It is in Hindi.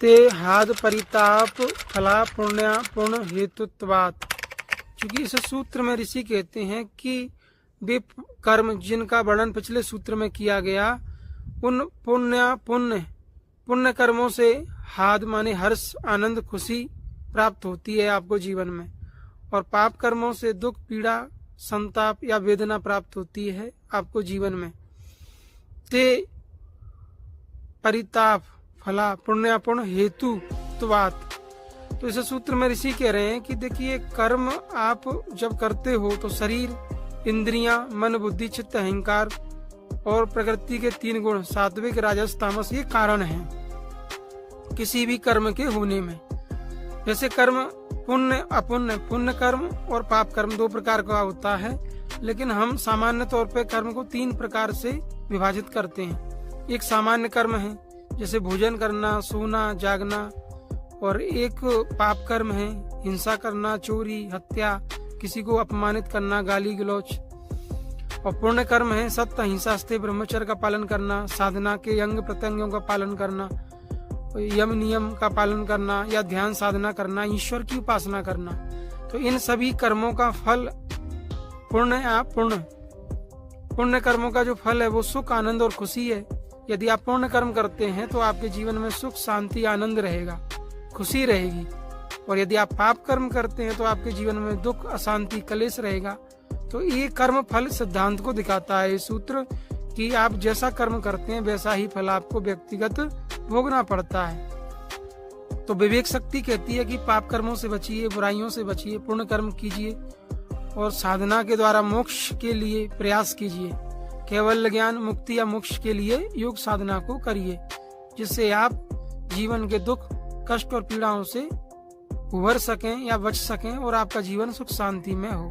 ते हाद परिताप फला पुण्या पुण्य हेतुत्वात्। क्योंकि इस सूत्र में ऋषि कहते हैं कि वे कर्म जिनका वर्णन पिछले सूत्र में किया गया, उन पुण्य कर्मों से हाद माने हर्ष, आनंद, खुशी प्राप्त होती है आपको जीवन में, और पाप कर्मों से दुख, पीड़ा, संताप या वेदना प्राप्त होती है आपको जीवन में। ते परिताप फला पुण्यपुण्य हेतुत्वात्। तो इस सूत्र में ऋषि कह रहे हैं कि देखिए, कर्म आप जब करते हो तो शरीर, इंद्रियां, मन, बुद्धि, चित्त, अहंकार और प्रकृति के 3 गुण सात्विक, राजस, तामस ये कारण हैं किसी भी कर्म के होने में। जैसे कर्म पुण्य अपुण्य, पुण्य कर्म और पाप कर्म 2 प्रकार का होता है, लेकिन हम सामान्य तौर पे कर्म को 3 प्रकार से विभाजित करते हैं। एक सामान्य कर्म है जैसे भोजन करना, सोना, जागना, और एक पाप कर्म है हिंसा करना, चोरी, हत्या, किसी को अपमानित करना, गाली गलौच। और पुण्य कर्म है सत्य, अहिंसा, सत्य, ब्रह्मचर्य का पालन करना, साधना के अंग प्रत्यंगों का पालन करना, यम नियम का पालन करना या ध्यान साधना करना, ईश्वर की उपासना करना। तो इन सभी कर्मों का फल पुण्य या पुण्य कर्मों का जो फल है वो सुख, आनंद और खुशी है। यदि आप पुण्य कर्म करते हैं तो आपके जीवन में सुख, शांति, आनंद रहेगा, खुशी रहेगी। और यदि आप पाप कर्म करते हैं तो आपके जीवन में दुख, अशांति, कलेश रहेगा। तो ये कर्म फल सिद्धांत को दिखाता है ये सूत्र कि आप जैसा कर्म करते हैं वैसा ही फल आपको व्यक्तिगत भोगना पड़ता है। तो विवेक शक्ति कहती है कि पाप कर्मों से बचिए, बुराइयों से बचिए, पुण्य कर्म कीजिए और साधना के द्वारा मोक्ष के लिए प्रयास कीजिए। केवल ज्ञान, मुक्ति या मोक्ष के लिए योग साधना को करिए, जिससे आप जीवन के दुख, कष्ट और पीड़ाओं से उभर सकें या बच सकें और आपका जीवन सुख शांति में हो।